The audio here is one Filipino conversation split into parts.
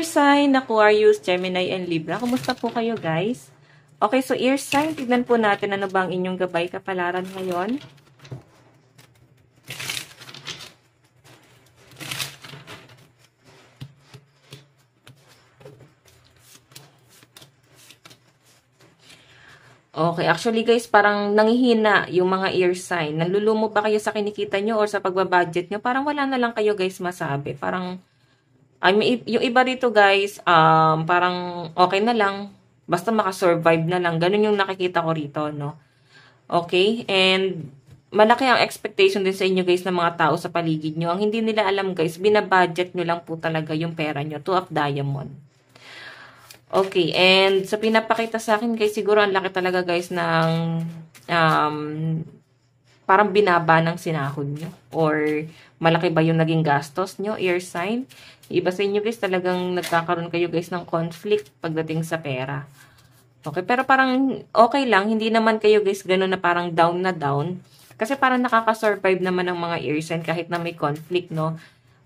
sign, Aquarius, Gemini, and Libra. Kumusta po kayo, guys? Okay, so ear sign, tignan po natin ano ba ang inyong gabay kapalaran ngayon. Okay, actually guys, parang nangihina yung mga ear sign. Nalulumo ba kayo sa kinikita nyo or sa pagbabudget nyo? Parang wala na lang kayo guys masabi. Parang, yung iba rito guys, parang okay na lang. Basta makasurvive na lang. Ganun yung nakikita ko rito, no? Okay, and malaki ang expectation din sa inyo guys ng mga tao sa paligid nyo. Ang hindi nila alam guys, binabudget nyo lang po talaga yung pera nyo. Two of Diamond. Okay, and sa pinapakita sa akin guys, siguro ang laki talaga guys ng parang binaba ng sinahod nyo. Or malaki ba yung naging gastos nyo, ear sign. Iba sa inyo guys, talagang nagkakaroon kayo guys ng conflict pagdating sa pera. Okay, pero parang okay lang, hindi naman kayo guys gano'n na parang down na down. Kasi parang nakaka-survive naman ang mga ear sign kahit na may conflict, no?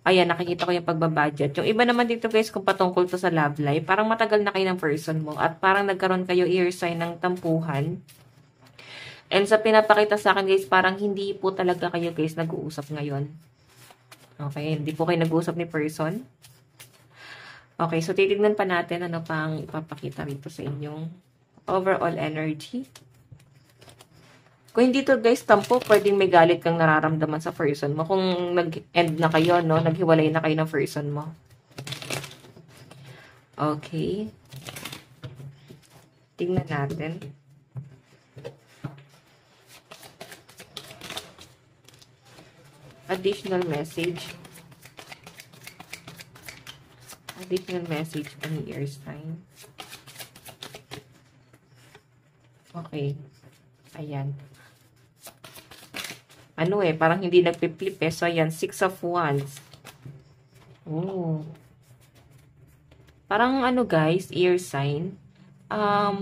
Ayan, nakikita ko yung pagbabudget. Yung iba naman dito guys, kung patungkol to sa love life, parang matagal na kayo ng person mo at parang nagkaroon kayo ear sign ng tampuhan. And sa pinapakita sa akin guys, parang hindi po talaga kayo guys nag-uusap ngayon. Okay, hindi po kayo nag-uusap ni person. Okay, so titignan pa natin ano pang ipapakita rito sa inyong overall energy. Kung hindi to guys tampo, pwedeng may galit kang nararamdaman sa person mo. Kung nag-end na kayo, no? Naghiwalay na kayo ng person mo. Okay. Tingnan natin. Additional message. Additional message on ear sign. Okay. Ayan. Ano parang hindi nagpi-flip So, ayan, 6 of Wands. Oh. Parang ano guys, ear sign.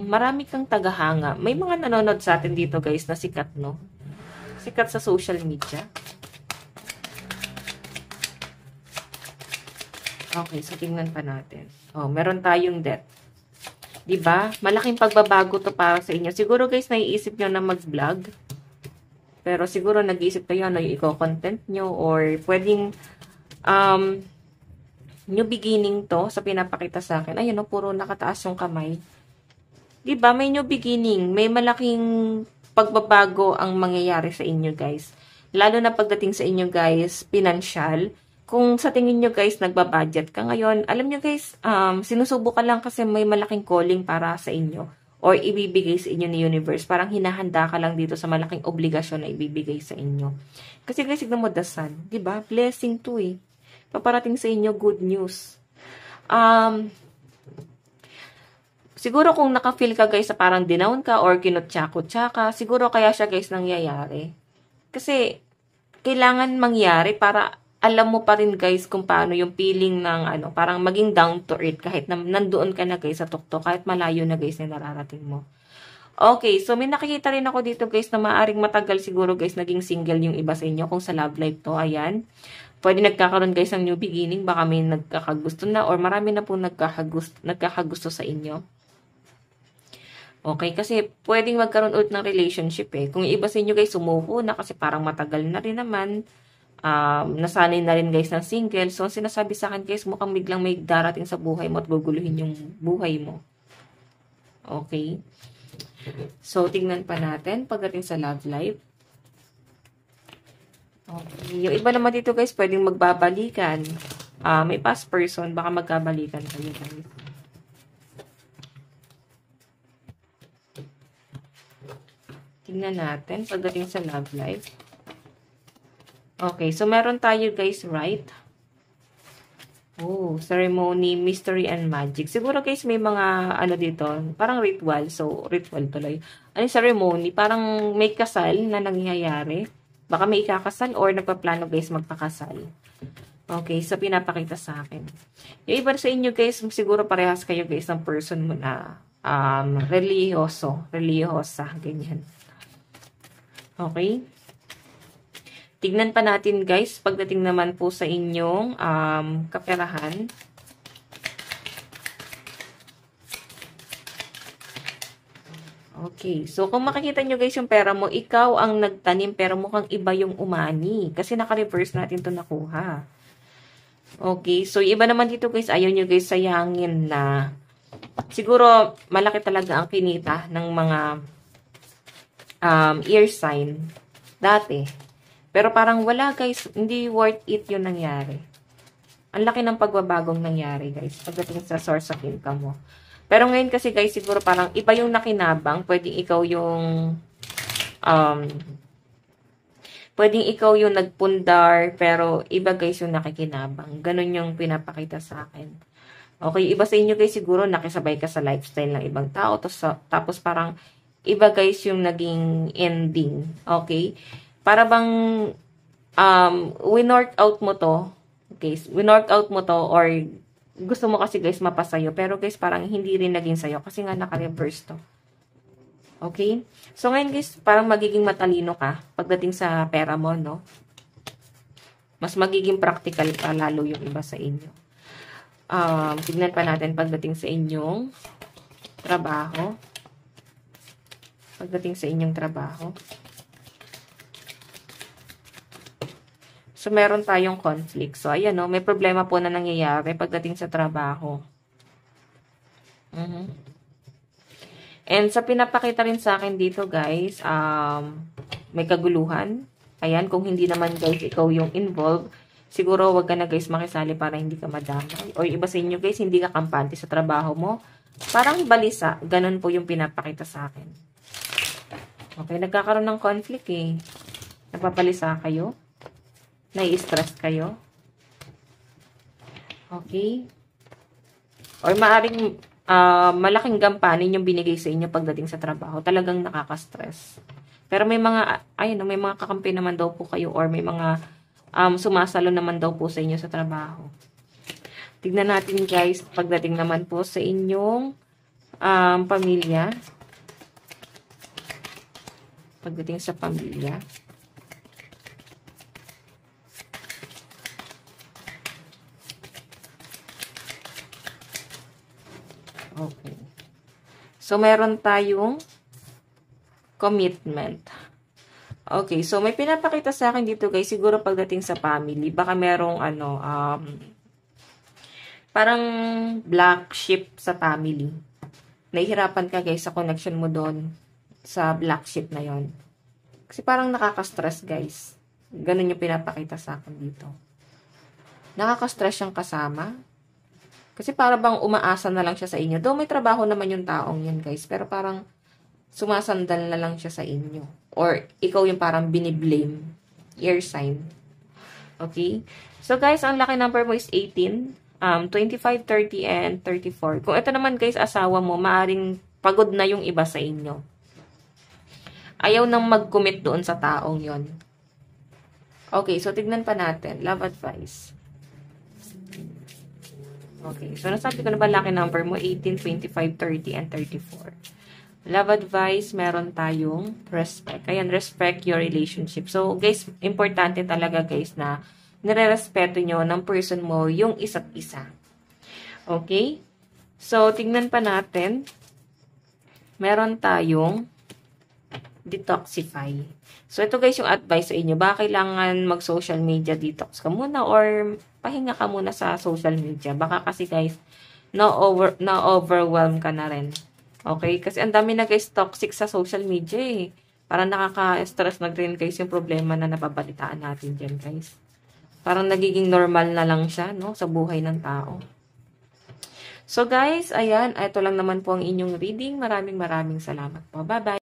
Marami kang tagahanga. May mga nanonood sa atin dito guys na sikat, no? Sikat sa social media. Okay, so tingnan pa natin. Oh, meron tayong death. Diba? Malaking pagbabago to para sa inyo. Siguro guys, naiisip nyo na mag-vlog. Pero siguro nag-iisip kayo ano yung i-content nyo or pwedeng new beginning to sa pinapakita sa akin. Ayun, no, puro nakataas yung kamay. Diba? May new beginning. May malaking pagbabago ang mangyayari sa inyo guys. Lalo na pagdating sa inyo guys, financial. Kung sa tingin nyo guys, nagbabudget ka ngayon, alam nyo guys, sinusubukan lang kasi may malaking calling para sa inyo or ibibigay sa inyo ni universe. Parang hinahanda ka lang dito sa malaking obligasyon na ibibigay sa inyo. Kasi guys, tignan mo the sun, diba? Blessing to Paparating sa inyo good news. Siguro kung naka-feel ka guys sa parang dinown ka or kinutsa-kutsa ka, siguro kaya siya guys nangyayari. Kasi kailangan mangyari para alam mo pa rin guys kung paano yung feeling ng ano, parang maging down to earth kahit na nandoon ka na guys sa tuktok, kahit malayo na guys na nararating mo. Okay, so may nakikita rin ako dito guys na maaring matagal siguro guys naging single yung iba sa inyo kung sa love life to. Ayan. Pwede nagkakaroon guys ng new beginning, baka may nagkakagusto na or marami na po nagkakagusto sa inyo. Okay, kasi pwedeng magkaroon ulit ng relationship Kung iba sa inyo guys sumuko na kasi parang matagal na rin naman. Nasanay na rin guys ng single. So, sinasabi sa akin guys, mukhang biglang may darating sa buhay mo at guguluhin yung buhay mo. Okay. So, tingnan pa natin pagdating sa love life. Okay. Yung iba naman dito guys, pwedeng magbabalikan. May past person, baka magkabalikan kayo guys. Tingnan natin pagdating sa love life. Okay, so meron tayo guys, right? Oh, ceremony, mystery, and magic. Siguro guys, may mga ano dito, parang ritual. So, ritual tuloy. Ano ceremony? Parang may kasal na nangyayari. Baka may ikakasal or nagpaplano guys magpakasal. Okay, so pinapakita sa akin. Yung iba sa inyo guys, siguro parehas kayo guys ng person mo na religyosa, ganyan. Okay? Tignan pa natin guys, pagdating naman po sa inyong kaperahan. Okay. So, kung makikita nyo guys yung pera mo, ikaw ang nagtanim pero mukhang iba yung umani. Kasi naka-reverse natin to nakuha. Okay. So, iba naman dito guys, ayaw nyo guys sayangin na siguro malaki talaga ang kinita ng mga ear sign dati. Pero parang wala guys, hindi worth it yung nangyari. Ang laki ng pagbabagong nangyari guys pagdating sa source of income mo. Pero ngayon kasi guys, siguro parang iba yung nakinabang. Pwedeng ikaw yung nagpundar, pero iba guys yung nakikinabang. Ganun yung pinapakita sa akin. Okay, iba sa inyo guys, siguro nakisabay ka sa lifestyle ng ibang tao. Tapos parang iba guys yung naging ending. Okay? Para bang winork out mo to. Okay, winork out mo to or gusto mo kasi guys mapasayo. Pero guys parang hindi rin naging sayo kasi nga naka-reverse to. Okay? So ngayon guys, parang magiging matalino ka pagdating sa pera mo, no? Mas magiging practical pa lalo yung iba sa inyo. Tignan pa natin pagdating sa inyong trabaho. Pagdating sa inyong trabaho. So, meron tayong conflict. So, ayan, no, may problema po na nangyayari pagdating sa trabaho. And sa pinapakita rin sa akin dito, guys, may kaguluhan. Ayan, kung hindi naman, guys, ikaw yung involved, siguro wag ka na, guys, makisali para hindi ka madamay. O iba sa inyo, guys, hindi ka kampante sa trabaho mo. Parang balisa. Ganun po yung pinapakita sa akin. Okay, nagkakaroon ng conflict, eh. Napapalisa kayo. Nai-stress kayo. Okay. Or maaring malaking gampanin yung binigay sa inyo pagdating sa trabaho. Talagang nakaka-stress. Pero may mga, ayun, may mga kakampi naman daw po kayo or may mga sumasalo naman daw po sa inyo sa trabaho. Tignan natin guys, pagdating naman po sa inyong pamilya. Pagdating sa pamilya. Okay. So, meron tayong commitment. Okay. So, may pinapakita sa akin dito, guys. Siguro pagdating sa family, baka merong, parang black sheep sa family. Nahihirapan ka, guys, sa connection mo doon sa black sheep na yon. Kasi parang nakaka-stress, guys. Ganun yung pinapakita sa akin dito. Nakaka-stress siyang kasama. Kasi para bang umaasa na lang siya sa inyo. Though may trabaho naman yung taong yan, guys. Pero parang sumasandal na lang siya sa inyo. Or ikaw yung parang biniblame. Ear sign. Okay? So, guys, ang lucky number mo is 18, 25, 30, and 34. Kung ito naman, guys, asawa mo, maaring pagod na yung iba sa inyo. Ayaw nang mag-commit doon sa taong yon. Okay, so tignan pa natin. Love advice. Okay, so nasabi ko na ba lucky number mo? 18, 25, 30, and 34. Love advice, meron tayong respect. Ayan, respect your relationship. So, guys, importante talaga, guys, na nire-respeto nyo ng person mo yung isa't isa. Okay? So, tignan pa natin. Meron tayong detoxify. So, ito guys yung advice sa inyo. Baka kailangan mag-social media detox ka muna or pahinga ka muna sa social media. Baka kasi guys, na-overwhelm ka na rin. Okay? Kasi ang dami na guys toxic sa social media eh. Parang nakaka-stress na rin guys yung problema na napabalitaan natin dyan guys. Parang nagiging normal na lang siya no, sa buhay ng tao. So guys, ayan. Ito lang naman po ang inyong reading. Maraming salamat po. Bye-bye.